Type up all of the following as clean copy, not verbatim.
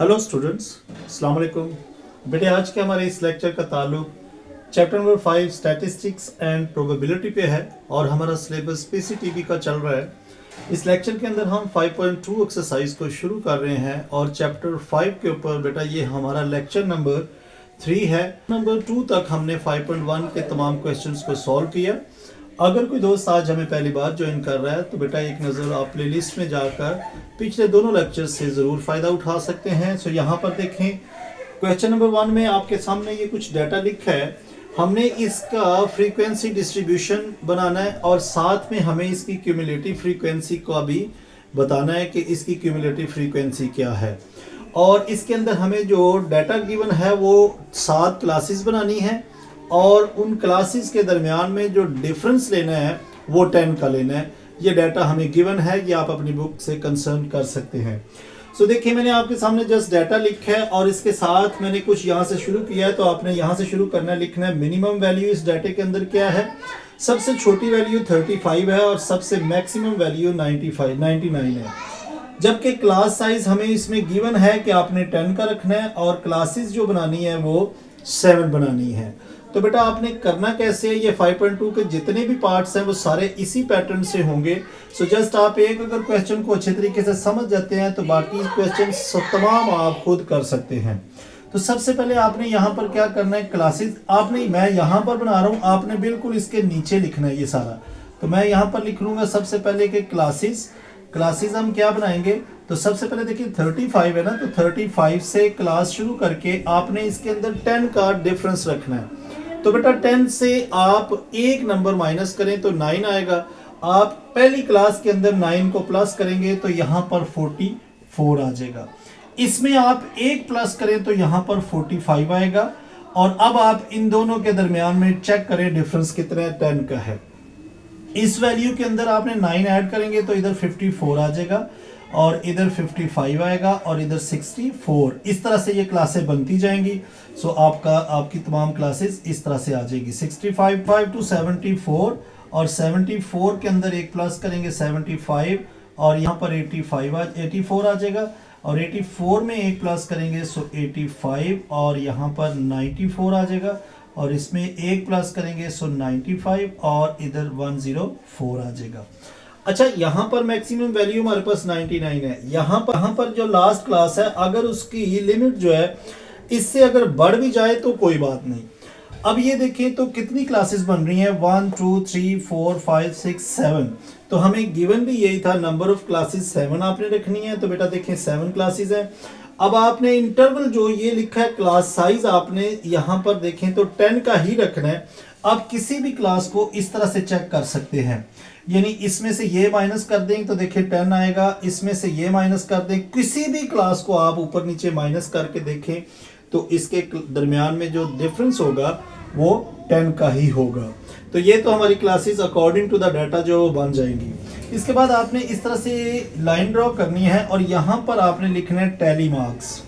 Hello students, अस्सलाम वालेकुम। बेटे आज के हमारे इस लेक्चर का ताल्लुक chapter number 5 statistics and probability पे है और हमारा सिलेबस पीसीटीबी का चल रहा है। इस लेक्चर के अंदर हम 5.2 एक्सरसाइज को शुरू कर रहे हैं और चैप्टर 5 के ऊपर बेटा ये हमारा लेक्चर नंबर 3 है। नंबर 2 तक हमने 5.1 के तमाम क्वेश्चंस को सॉल्व किया। अगर कोई दोस्त आज हमें पहली बार ज्वाइन कर रहा है तो बेटा एक नज़र आप प्लेलिस्ट में जाकर पिछले दोनों लेक्चर से ज़रूर फ़ायदा उठा सकते हैं। सो यहाँ पर देखें, क्वेश्चन नंबर 1 में आपके सामने ये कुछ डाटा लिखा है। हमने इसका फ्रीक्वेंसी डिस्ट्रीब्यूशन बनाना है और साथ में हमें इसकी क्यूमुलेटिव फ्रीक्वेंसी का भी बताना है कि इसकी क्यूमुलेटिव फ्रीक्वेंसी क्या है। और इसके अंदर हमें जो डाटा गिवन है वो 7 क्लासेस बनानी है और उन क्लासेस के दरमियान में जो डिफरेंस लेना है वो 10 का लेना है। ये डाटा हमें गिवन है, ये आप अपनी बुक से कंसर्न कर सकते हैं। सो देखिए, मैंने आपके सामने जस्ट डाटा लिखा है और इसके साथ मैंने कुछ यहाँ से शुरू किया है। तो आपने यहाँ से शुरू करना है, लिखना है मिनिमम वैल्यू इस डाटे के अंदर क्या है। सबसे छोटी वैल्यू 35 है और सबसे मैक्सिमम वैल्यू 99 है। जबकि क्लास साइज हमें इसमें गिवन है कि आपने 10 का रखना है और क्लासेस जो बनानी है वो 7 बनानी है। तो बेटा आपने करना कैसे है, ये 5.2 के जितने भी पार्ट्स हैं वो सारे इसी पैटर्न से होंगे। सो जस्ट आप एक अगर क्वेश्चन को अच्छे तरीके से समझ जाते हैं तो बाकी क्वेश्चन तमाम आप खुद कर सकते हैं। तो सबसे पहले आपने यहाँ पर क्या करना है, क्लासेस आपने, मैं यहाँ पर बना रहा हूँ, आपने बिल्कुल इसके नीचे लिखना है ये सारा। तो मैं यहाँ पर लिख लूँगा सबसे पहले कि क्लासेस हम क्या बनाएंगे। तो सबसे पहले देखिए 35 है ना, तो 35 से क्लास शुरू करके आपने इसके अंदर 10 का डिफरेंस रखना है। तो बेटा 10 से आप एक नंबर माइनस करें तो 9 आएगा। आप पहली क्लास के अंदर 9 को प्लस करेंगे तो यहाँ पर 44 आ जाएगा। इसमें आप एक प्लस करें तो यहाँ पर 45 आएगा। और अब आप इन दोनों के दरमियान में चेक करें डिफरेंस कितना है, 10 का है। इस वैल्यू के अंदर आपने 9 ऐड करेंगे तो इधर 54 आ जाएगा और इधर 55 आएगा और इधर 64। इस तरह से ये क्लासें बनती जाएंगी। सो आपकी तमाम क्लासेस इस तरह से आ जाएगी। 65 टू 74 और 74 के अंदर एक प्लस करेंगे 75 और यहाँ पर 84 आ जाएगा और 84 में एक प्लस करेंगे सो 85 और यहाँ पर 94 आ जाएगा और इसमें एक प्लस करेंगे सो 95 और इधर 104 आ जाएगा। अच्छा, यहाँ पर मैक्सिमम वैल्यू हमारे पास 99 है। यहाँ पर जो लास्ट क्लास है अगर उसकी लिमिट जो है इससे अगर बढ़ भी जाए तो कोई बात नहीं। अब ये देखें तो कितनी क्लासेस बन रही हैं, 1 2 3 4 5 6 7। तो हमें गिवन भी यही था, नंबर ऑफ क्लासेस 7 आपने रखनी है। तो बेटा देखें 7 क्लासेस हैं। अब आपने इंटरवल जो ये लिखा है क्लास साइज आपने यहाँ पर देखें तो 10 का ही रखना है। आप किसी भी क्लास को इस तरह से चेक कर सकते हैं, यानी इसमें से ये माइनस कर देंगे तो देखिए 10 आएगा, इसमें से ये माइनस कर दें, किसी भी क्लास को आप ऊपर नीचे माइनस करके देखें तो इसके दरमियान में जो डिफरेंस होगा वो 10 का ही होगा। तो ये तो हमारी classes according to the data जो बन जाएंगी। इसके बाद आपने इस तरह से लाइन ड्रॉ करनी है और यहाँ पर आपने लिखना है टैली मार्क्स।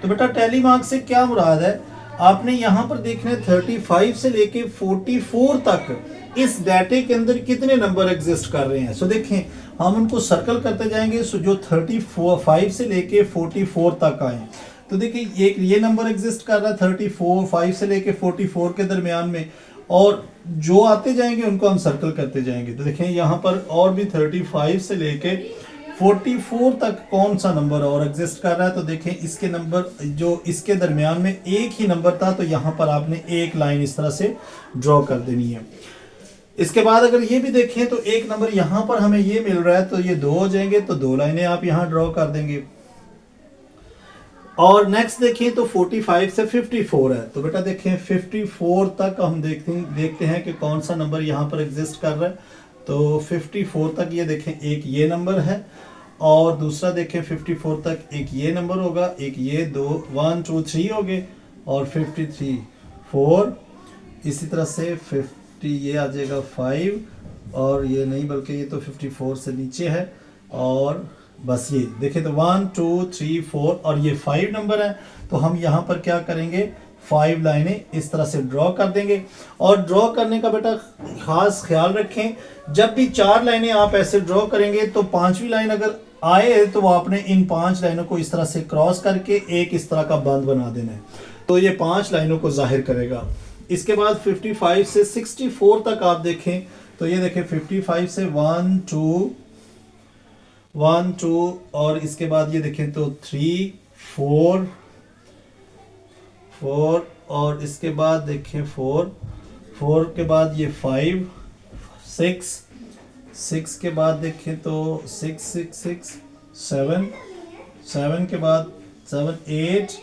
तो बेटा टैली मार्क्स से क्या मुराद है, आपने यहाँ पर देखना है 35 से लेके 44 तक इस डाटे के अंदर कितने नंबर एग्जिस्ट कर रहे हैं। सो देखें हम उनको सर्कल करते जाएंगे। सो जो 35 से लेके 44 तक आए तो देखिए एक ये नंबर एग्जिस्ट कर रहा है 35 से लेके 44 के दरमियान में, और जो आते जाएंगे उनको हम सर्कल करते जाएंगे। तो देखें यहाँ पर और भी 35 से लेके 44 तक कौन सा नंबर और एग्जिस्ट कर रहा है। तो देखें इसके नंबर जो इसके दरमियान में एक ही नंबर था, तो यहाँ पर आपने एक लाइन इस तरह से ड्रॉ कर देनी है। इसके बाद अगर ये भी देखें तो एक नंबर यहाँ पर हमें ये मिल रहा है तो ये 2 हो जाएंगे, तो 2 लाइनें आप यहाँ ड्रॉ कर देंगे। और नेक्स्ट देखें तो 45 से 54 है। तो बेटा देखें 54 तक हम देखते हैं कि कौन सा नंबर यहाँ पर एग्जिस्ट कर रहा है। तो 54 तक ये देखें एक ये नंबर है और दूसरा देखें 54 तक एक ये नंबर होगा, एक ये 1 2 3 हो गए और 53 4, इसी तरह से 50 ये आ जाएगा 5 और ये नहीं बल्कि ये तो 54 से नीचे है और बस ये देखें तो 1 2 3 4 और ये 5 नंबर है। तो हम यहाँ पर क्या करेंगे, 5 लाइनें इस तरह से ड्रॉ कर देंगे। और ड्रॉ करने का बेटा खास ख्याल रखें, जब भी 4 लाइनें आप ऐसे ड्रॉ करेंगे तो 5वीं लाइन अगर आए तो वो आपने इन 5 लाइनों को इस तरह से क्रॉस करके एक इस तरह का बंद बना देना है, तो ये 5 लाइनों को जाहिर करेगा। इसके बाद 55 से 64 तक आप देखें तो ये देखें 55 से 1 2 और इसके बाद ये देखें तो 3 4 और इसके बाद देखें 4 के बाद ये 5 6 के बाद देखें तो 6 7 के बाद 7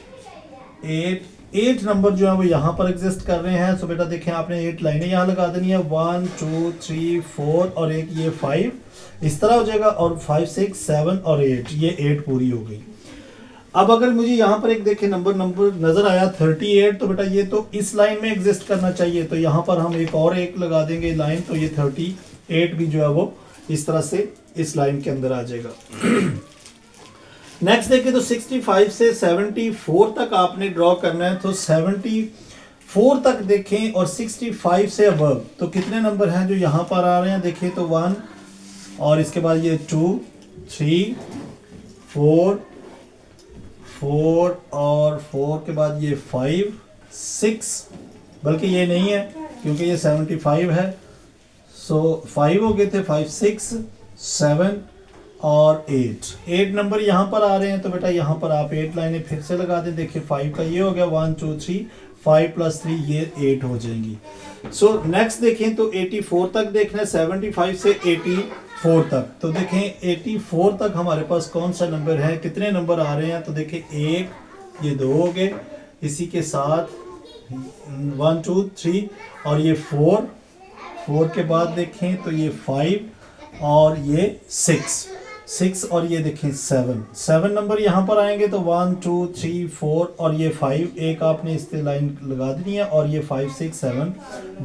8 नंबर जो है वो यहाँ पर एग्जिस्ट कर रहे हैं। सो बेटा देखें आपने 8 लाइनें यहाँ लगा देनी है, 1 2 3 4 और एक ये 5 इस तरह हो जाएगा, और 5 6 7 और 8 ये 8 पूरी हो गई। अब अगर मुझे यहाँ पर एक देखें नंबर नजर आया 38, तो बेटा ये तो इस लाइन में एग्जिस्ट करना चाहिए, तो यहाँ पर हम एक और एक लगा देंगे लाइन, तो ये 38 भी जो है वो इस तरह से इस लाइन के अंदर आ जाएगा। नेक्स्ट देखें तो 65 से 74 तक आपने ड्रॉ करना है, तो 74 तक देखें और 65 से अबव तो कितने नंबर हैं जो यहाँ पर आ रहे हैं, देखिए तो 1 और इसके बाद ये 2 3 4 और 4 के बाद ये 5 6, बल्कि ये नहीं है क्योंकि ये 75 है, सो 5 हो गए थे, 5 6 7 और 8 नंबर यहाँ पर आ रहे हैं, तो बेटा यहाँ पर आप 8 लाइनें फिर से लगा दें। देखिए 5 का ये हो गया 1 2 3 5 + 3 ये 8 हो जाएंगी। सो नेक्स्ट देखें तो 84 तक देखना है, 75 से 84 तक, तो देखें 84 तक हमारे पास कौन सा नंबर है, कितने नंबर आ रहे हैं, तो देखें 1 ये 2 हो गए, इसी के साथ 1 2 3 और ये 4 के बाद देखें तो ये 5 और ये 6 और ये देखें 7 नंबर यहाँ पर आएंगे, तो 1 2 3 4 और ये 5 एक आपने इस पे लाइन लगा देनी है, और ये 5 6 7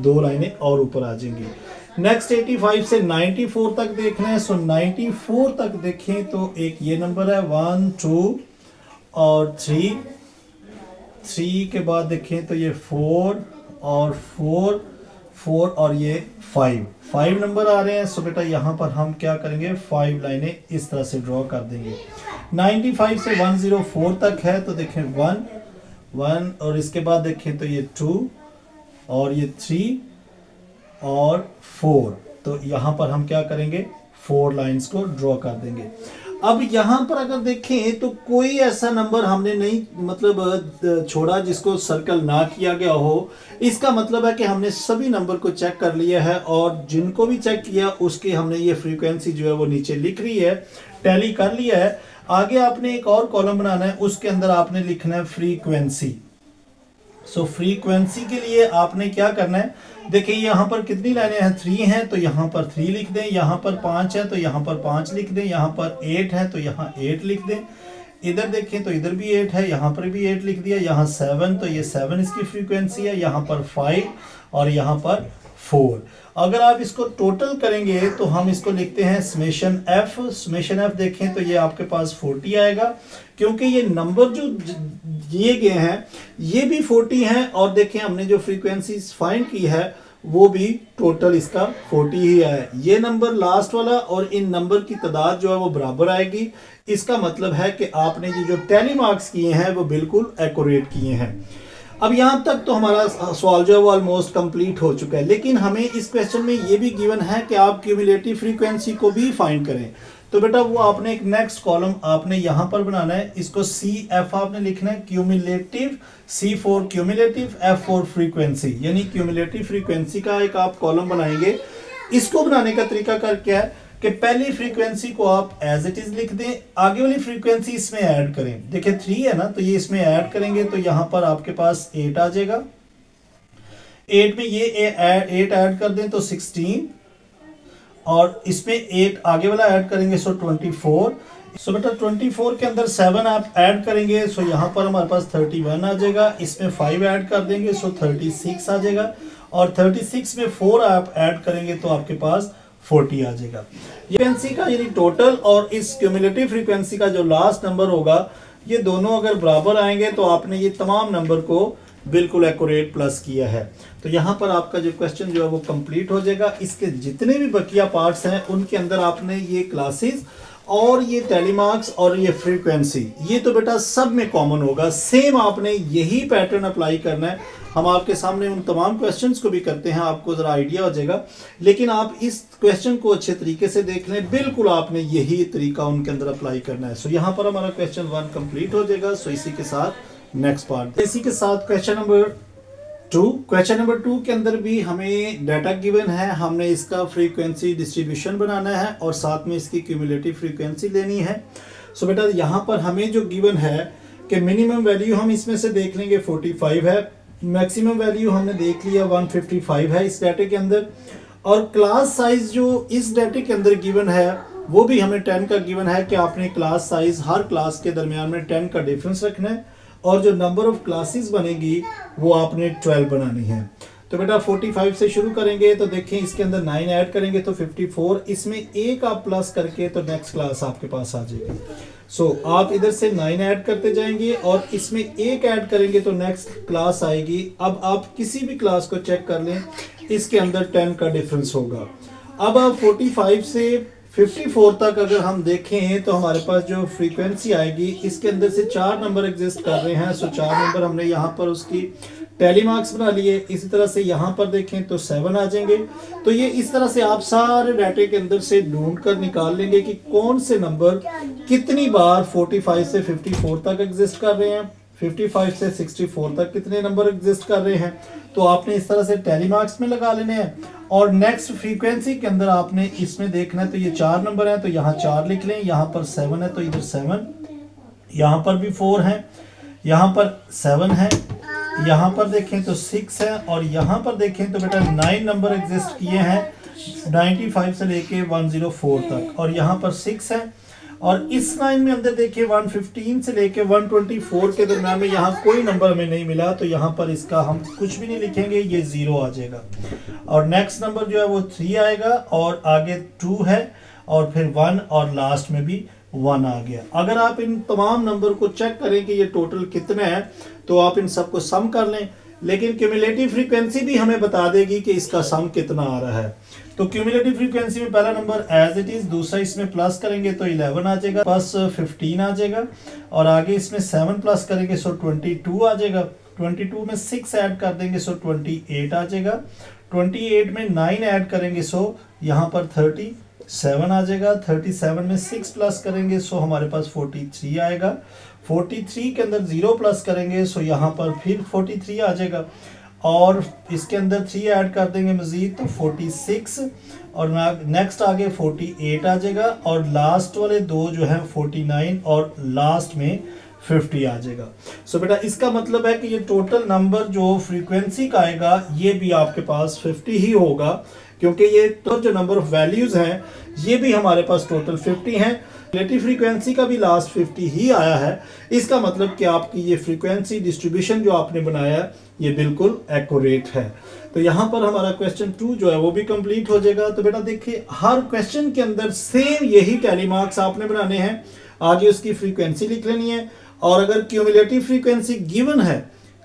2 लाइनें और ऊपर आ जाएंगी। नेक्स्ट 85 से 94 तक देखना है, सो 94 तक देखें तो एक ये नंबर है 1 2 और 3 के बाद देखें तो ये 4 और 4 और ये 5 नंबर आ रहे हैं। सो बेटा यहाँ पर हम क्या करेंगे, 5 लाइनें इस तरह से ड्रॉ कर देंगे। 95 से 104 तक है, तो देखें 1 और इसके बाद देखें तो ये 2 और ये 3 और 4, तो यहाँ पर हम क्या करेंगे 4 लाइंस को ड्रॉ कर देंगे। अब यहाँ पर अगर देखें तो कोई ऐसा नंबर हमने नहीं मतलब छोड़ा जिसको सर्कल ना किया गया हो, इसका मतलब है कि हमने सभी नंबर को चेक कर लिया है, और जिनको भी चेक किया उसकी हमने ये फ्रीक्वेंसी जो है वो नीचे लिख रही है, टैली कर लिया है। आगे आपने एक और कॉलम बनाना है, उसके अंदर आपने लिखना है फ्रीक्वेंसी। सो फ्रीक्वेंसी के लिए आपने क्या करना है, देखिए यहाँ पर कितनी लाइनें हैं, 3 हैं, तो यहाँ पर 3 लिख दें, यहाँ पर 5 है तो यहाँ पर 5 लिख दें, यहाँ पर 8 है तो यहाँ 8 लिख दें, इधर देखें तो इधर भी 8 है, यहाँ पर भी 8 लिख दिया, यहाँ 7 तो ये 7 इसकी फ्रीक्वेंसी है, यहाँ पर 5 और यहाँ पर 4। अगर आप इसको टोटल करेंगे तो हम इसको लिखते हैं समेशन एफ देखें तो ये आपके पास 40 आएगा, क्योंकि ये नंबर जो दिए गए हैं ये भी 40 हैं, और देखें हमने जो फ्रीक्वेंसी फाइंड की है वो भी टोटल इसका 40 ही है। ये नंबर लास्ट वाला और इन नंबर की तादाद जो है वो बराबर आएगी। इसका मतलब है कि आपने ये जो टैली मार्क्स किए हैं वो बिल्कुल एक्यूरेट किए हैं। अब यहाँ तक तो हमारा सवाल जो है वो ऑलमोस्ट कंप्लीट हो चुका है, लेकिन हमें इस क्वेश्चन में ये भी गिवन है कि आप क्यूमुलेटिव फ्रीक्वेंसी को भी फाइंड करें। तो बेटा वो आपने एक नेक्स्ट कॉलम आपने यहाँ पर बनाना है, इसको CF आपने लिखना है, cumulative, C for cumulative, F for frequency, यानी क्यूमुलेटिव फ्रीक्वेंसी का एक आप कॉलम बनाएंगे। इसको बनाने का तरीका कर क्या है कि पहली फ्रीक्वेंसी को आप एज इट इज लिख दें, आगे वाली फ्रीक्वेंसी इसमें ऐड करें। देखिए 3 है ना, तो ये इसमें ऐड करेंगे तो यहाँ पर आपके पास 8 आ जाएगा, 8 में ये 8 ऐड कर दें तो 16, और इसमें 8 आगे वाला ऐड करेंगे सो 24। सो बेटा 24 के अंदर 7 आप ऐड करेंगे, सो यहाँ पर हमारे पास 31 आ जाएगा, इसमें 5 ऐड कर देंगे सो 36 आ जाएगा, और 36 में 4 आप ऐड करेंगे तो आपके पास 40 आ जाएगा। ये फ्रीक्वेंसी का यानी टोटल और इस क्यूमुलेटिव फ्रीक्वेंसी का जो लास्ट नंबर होगा, ये दोनों अगर बराबर आएंगे तो आपने ये तमाम नंबर को बिल्कुल एक्यूरेट प्लस किया है। तो यहाँ पर आपका जो क्वेश्चन जो है वो कंप्लीट हो जाएगा। इसके जितने भी बकिया पार्ट्स हैं उनके अंदर आपने ये क्लासेस और ये टेलीमार्क्स और ये फ्रीक्वेंसी, ये तो बेटा सब में कॉमन होगा। सेम आपने यही पैटर्न अप्लाई करना है। हम आपके सामने उन तमाम क्वेश्चंस को भी करते हैं, आपको जरा आइडिया हो जाएगा। लेकिन आप इस क्वेश्चन को अच्छे तरीके से देख लें, बिल्कुल आपने यही तरीका उनके अंदर अप्लाई करना है। सो यहाँ पर हमारा क्वेश्चन 1 कंप्लीट हो जाएगा। सो इसी के साथ नेक्स्ट पार्ट, इसी के साथ क्वेश्चन नंबर 2। क्वेश्चन नंबर 2 के अंदर भी हमें डाटा गिवन है, हमने इसका फ्रीक्वेंसी डिस्ट्रीब्यूशन बनाना है और साथ में इसकी क्यूमुलेटिव फ्रीक्वेंसी लेनी है। सो बेटा यहाँ पर हमें जो गिवन है कि मिनिमम वैल्यू हम इसमें से देख लेंगे 45 है, मैक्सिमम वैल्यू हमने देख लिया 155 है इस डाटे के अंदर, और क्लास साइज जो इस डाटे के अंदर गिवन है वो भी हमें 10 का गिवन है कि आपने क्लास साइज हर क्लास के दरमियान में 10 का डिफरेंस रखना है, और जो नंबर ऑफ क्लासेस बनेगी वो आपने 12 बनानी है। तो बेटा 45 से शुरू करेंगे, तो देखें इसके अंदर 9 ऐड करेंगे तो 54, इसमें एक आप प्लस करके तो नेक्स्ट क्लास आपके पास आ जाएगी। सो आप इधर से 9 ऐड करते जाएंगे और इसमें एक ऐड करेंगे तो नेक्स्ट क्लास आएगी। अब आप किसी भी क्लास को चेक कर लें, इसके अंदर 10 का डिफरेंस होगा। अब आप 45 से 54 तक अगर हम देखें तो हमारे पास जो फ्रीक्वेंसी आएगी, इसके अंदर से 4 नंबर एग्जिस्ट कर रहे हैं। सो 4 नंबर हमने यहाँ पर उसकी टेलीमार्क्स बना लिए। इसी तरह से यहाँ पर देखें तो 7 आ जाएंगे। तो ये इस तरह से आप सारे डाटे के अंदर से ढूंढ कर निकाल लेंगे कि कौन से नंबर कितनी बार 45 से 54 तक एग्जिस्ट कर रहे हैं, 55 से 64 तक कितने नंबर एग्जिस्ट कर रहे हैं। तो आपने इस तरह से टेलीमार्क्स में लगा लेने हैं। और नेक्स्ट फ्रीक्वेंसी के अंदर आपने इसमें देखना है, तो ये 4 नंबर है तो यहाँ 4 लिख लें, यहाँ पर 7 है तो इधर 7, यहाँ पर भी 4 है, यहाँ पर 7 है, यहाँ पर देखें तो 6 है, और यहाँ पर देखें तो बेटा 9 नंबर एग्जिस्ट किए हैं 95 से लेके 104 तक, और यहाँ पर 6 है। और इस लाइन में अंदर देखिए 115 से लेके 124 के दरम्यान में यहाँ कोई नंबर हमें नहीं मिला, तो यहाँ पर इसका हम कुछ भी नहीं लिखेंगे, ये 0 आ जाएगा। और नेक्स्ट नंबर जो है वो 3 आएगा, और आगे 2 है, और फिर 1, और लास्ट में भी 1 आ गया। अगर आप इन तमाम नंबर को चेक करें कि ये टोटल कितने हैं, तो आप इन सबको सम कर लें। लेकिन क्यूमुलेटिव फ्रीक्वेंसी भी हमें बता देगी कि इसका सम कितना आ रहा है। तो क्यूमुलेटिव फ्रीक्वेंसी में पहला नंबर एज इट इज, दूसरा इसमें प्लस करेंगे तो 11 आ जाएगा, प्लस 15 आ जाएगा, और आगे इसमें 7 प्लस करेंगे सो 22 आ जाएगा, 22 में 6 ऐड कर देंगे सो 28 आ जाएगा, 28 में 9 ऐड करेंगे सो यहाँ पर 37 आ जाएगा, 37 में 6 प्लस करेंगे सो हमारे पास 43 आएगा, 43 के अंदर 0 प्लस करेंगे सो यहाँ पर फिर 43 आ जाएगा, और इसके अंदर 3 ऐड कर देंगे मजीद तो 46, और नेक्स्ट आगे 48 आ जाएगा, और लास्ट वाले दो जो है 49 और लास्ट में 50 आ जाएगा। सो बेटा इसका मतलब है कि ये टोटल नंबर जो फ्रीक्वेंसी का आएगा ये भी आपके पास 50 ही होगा, क्योंकि ये तो जो नंबर ऑफ वैल्यूज हैं ये भी हमारे पास टोटल 50 हैं। रिलेटिव फ्रीक्वेंसी का भी लास्ट 50 ही आया है। इसका मतलब कि आपकी ये फ्रीक्वेंसी डिस्ट्रीब्यूशन जो आपने बनाया है ये बिल्कुल एक्यूरेट है। तो यहाँ पर हमारा क्वेश्चन 2 जो है वो भी कंप्लीट हो जाएगा। तो बेटा देखिए हर क्वेश्चन के अंदर सेम यही टैली मार्क्स आपने बनाने हैं, आगे उसकी फ्रीक्वेंसी लिख लेनी है, और अगर क्यूमुलेटिव फ्रीक्वेंसी गिवन है,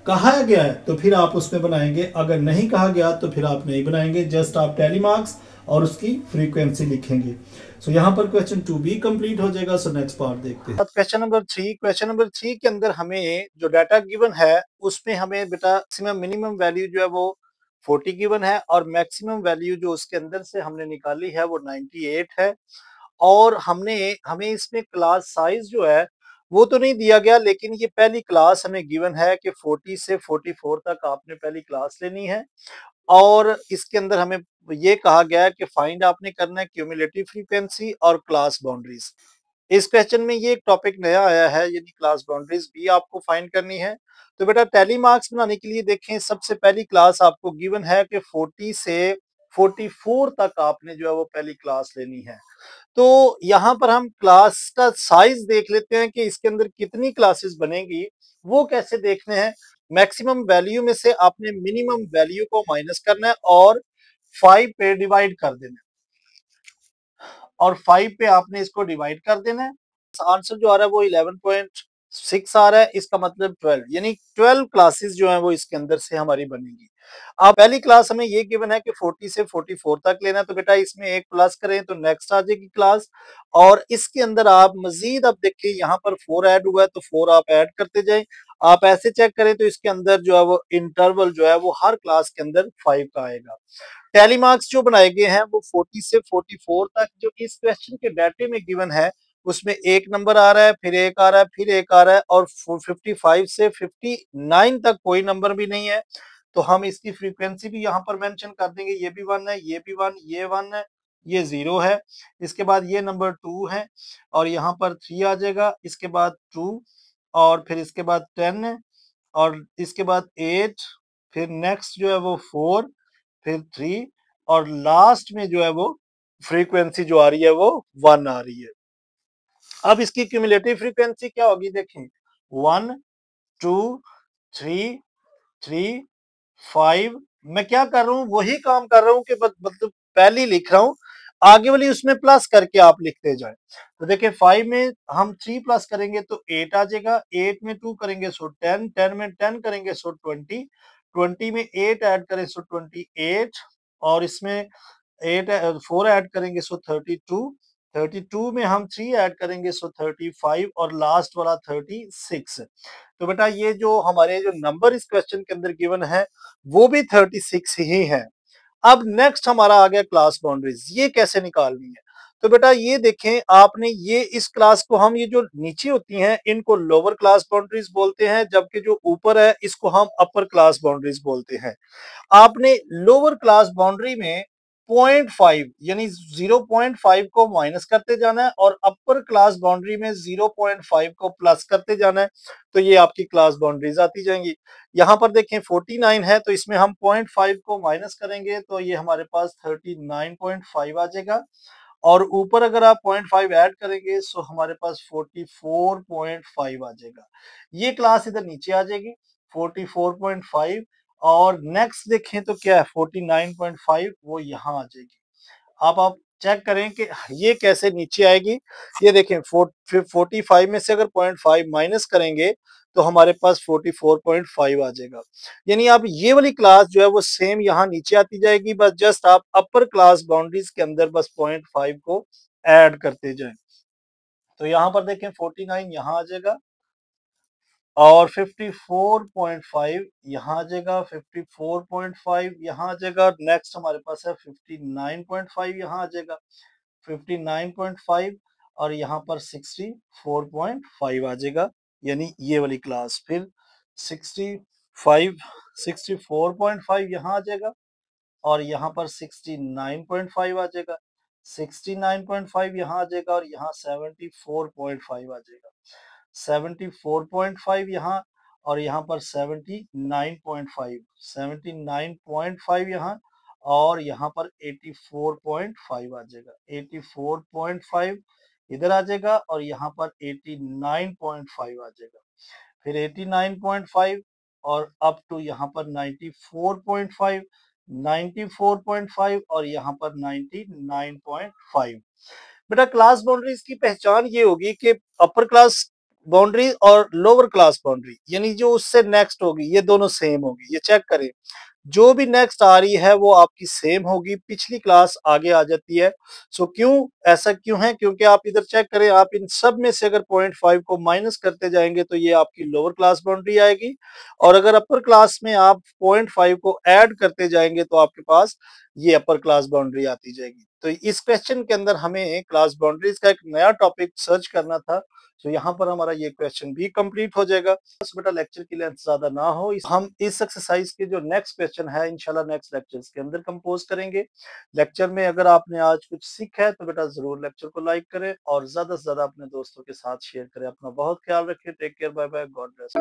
कहा गया है, तो फिर आप उसमें बनाएंगे, अगर नहीं कहा गया तो फिर आप नहीं बनाएंगे, जस्ट आप टैली मार्क्स और उसकी फ्रीक्वेंसी लिखेंगे। सो यहाँ पर क्वेश्चन 2 भी कंप्लीट हो जाएगा। सो नेक्स्ट पार्ट देखते हैं। क्वेश्चन नंबर 3, क्वेश्चन नंबर 3 के अंदर हमें जो डाटा गिवन है उसमें हमें बेटा मैक्सिमम मिनिमम वैल्यू जो है वो 40 गिवन है, और मैक्सिमम वैल्यू जो उसके अंदर से हमने निकाली है वो 98 है, और हमें इसमें क्लास साइज जो है वो तो नहीं दिया गया, लेकिन ये पहली क्लास हमें गिवन है कि 40 से 44 तक आपने पहली क्लास लेनी है, और इसके अंदर हमें ये कहा गया है कि फाइंड आपने करना है क्यूमुलेटिव फ्रीक्वेंसी और क्लास बाउंड्रीज। इस क्वेश्चन में ये एक टॉपिक नया आया है, यानी क्लास बाउंड्रीज भी आपको फाइंड करनी है। तो बेटा टैली मार्क्स बनाने के लिए देखें, सबसे पहली क्लास आपको गिवन है कि 40 से 44 तक आपने जो है वो पहली क्लास लेनी है। तो यहाँ पर हम क्लास का साइज देख लेते हैं कि इसके अंदर कितनी क्लासेस बनेगी। वो कैसे देखने हैं, मैक्सिमम वैल्यू में से आपने मिनिमम वैल्यू को माइनस करना है और 5 पे डिवाइड कर देना है, और 5 पे आपने इसको डिवाइड कर देना है। आंसर जो आ रहा है वो 11.6 आ रहा है, इसका मतलब 12, यानी 12 क्लासेस जो है वो इसके अंदर से हमारी बनेगी। अब पहली क्लास हमें ये गिवन है कि 40 से 44 तक लेना है, तो बेटा इसमें एक प्लस करें तो नेक्स्ट आ जाएगी क्लास। और इसके अंदर आप मजीद अब देखिए यहाँ पर 4 ऐड हुआ है तो 4 आप ऐड करते जाएं। आप ऐसे चेक करें तो इसके अंदर जो है वो इंटरवल जो है वो हर क्लास के अंदर 5 का आएगा। टैली मार्क्स जो बनाए गए हैं वो 40 से 44 तक जो इस क्वेश्चन के डाटे में गिवन है, उसमें एक नंबर आ रहा है, फिर एक आ रहा है, फिर एक आ रहा है, और 55 से 59 तक कोई नंबर भी नहीं है। तो हम इसकी फ्रीक्वेंसी भी यहाँ पर मेंशन कर देंगे, ये भी 1 है, ये भी 1, ये 1 है, ये 0 है। इसके बाद ये नंबर 2 है और यहाँ पर 3 आ जाएगा, इसके बाद 2 और फिर इसके बाद 10 है और इसके बाद 8, फिर नेक्स्ट जो है वो 4, फिर 3 और लास्ट में जो है वो फ्रीक्वेंसी जो आ रही है वो 1 आ रही है। अब इसकी क्यूमुलेटिव फ्रीक्वेंसी क्या होगी देखें, 1, 2, 3, 3, 5। मैं क्या कर रहा हूं, वही काम कर रहा हूं कि मतलब पहले ही लिख रहा हूं, आगे वाली उसमें प्लस करके आप लिखते जाएं। तो देखिए 5 में हम 3 प्लस करेंगे तो 8 आ जाएगा, 8 में 2 करेंगे सो 10, 10 में 10 करेंगे सो 20, 20 में 8 ऐड करें सो 28 और इसमें 8 4 ऐड करेंगे सो 32, 32 में हम 3 ऐड करेंगे सो 35 और लास्ट वाला 36। तो बेटा ये जो हमारे जो नंबर इस क्वेश्चन के अंदर गिवन है वो भी 36 ही है। अब नेक्स्ट हमारा आ गया क्लास बाउंड्रीज, ये कैसे निकालनी है। तो बेटा ये देखें आपने, ये इस क्लास को हम, ये जो नीचे होती हैं इनको लोअर क्लास बाउंड्रीज बोलते हैं, जबकि जो ऊपर है इसको हम अपर क्लास बाउंड्रीज बोलते हैं। आपने लोअर क्लास बाउंड्री में 0.5 यानी 0.5 को माइनस करते जाना है और अपर क्लास बाउंड्री में 0.5 को प्लस करते जाना है, तो ये आपकी क्लास बाउंड्रीज आती जाएंगी। यहां पर देखें 49 है तो इसमें हम 0.5 को माइनस करेंगे तो ये हमारे पास 39.5 आ जाएगा और ऊपर अगर आप 0.5 ऐड करेंगे तो हमारे पास 44.5 आ जाएगा। ये क्लास इधर नीचे आ जाएगी 44.5 और नेक्स्ट देखें तो क्या है 49.5, वो यहाँ आ जाएगी। अब आप चेक करें कि ये कैसे नीचे आएगी। ये देखें 45 में से अगर 0.5 माइनस करेंगे तो हमारे पास 44.5 आ जाएगा। यानी अब ये वाली क्लास जो है वो सेम यहाँ नीचे आती जाएगी, बस जस्ट आप अपर क्लास बाउंड्रीज के अंदर बस 0.5 को ऐड करते जाएं। तो यहाँ पर देखें 49 यहाँ आ जाएगा और 54.5 यहाँ आ जाएगा, 54.5 यहाँ आ जाएगा, नेक्स्ट हमारे पास है 59.5 यहाँ आ जाएगा, 59.5 और यहाँ पर 64.5 आ जाएगा। यानी ये वाली क्लास फिर 65 64.5 यहाँ आ जाएगा और यहाँ पर 69.5 आ जाएगा, 69.5 यहाँ आ जाएगा और यहाँ 74.5 आ जाएगा, 74.5 यहाँ और यहाँ पर 79.5, 79.5 यहाँ और यहाँ पर 84.5 आ जाएगा, 84.5 इधर आ जाएगा और यहाँ पर 89.5 आ जाएगा, फिर 89.5 और अप टू यहाँ पर 94.5, 94.5 और यहाँ पर 99.5। बेटा क्लास बाउंड्रीज की पहचान ये होगी कि अपर क्लास बाउंड्री और लोअर क्लास बाउंड्री यानी जो उससे नेक्स्ट होगी ये दोनों सेम होगी। ये चेक करें, जो भी नेक्स्ट आ रही है वो आपकी सेम होगी, पिछली क्लास आगे आ जाती है। सो क्यों ऐसा क्यों है, क्योंकि आप इधर चेक करें, आप इन सब में से अगर 0.5 को माइनस करते जाएंगे तो ये आपकी लोअर क्लास बाउंड्री आएगी और अगर अपर क्लास में आप 0.5 को ऐड करते जाएंगे तो आपके पास ये अपर क्लास बाउंड्री आती जाएगी। तो इस क्वेश्चन के अंदर हमें क्लास बाउंड्रीज का एक नया टॉपिक सर्च करना था, तो यहाँ पर हमारा ये क्वेश्चन भी कंप्लीट हो जाएगा। बस बेटा लेक्चर की लेंथ ज्यादा ना हो, हम इस एक्सरसाइज के जो नेक्स्ट क्वेश्चन है इंशाल्लाह नेक्स्ट लेक्चर्स के अंदर कंपोज करेंगे। लेक्चर में अगर आपने आज कुछ सीखा है तो बेटा जरूर लेक्चर को लाइक करें और ज्यादा से ज्यादा अपने दोस्तों के साथ शेयर करें। अपना बहुत ख्याल रखें, take care, bye bye, God bless.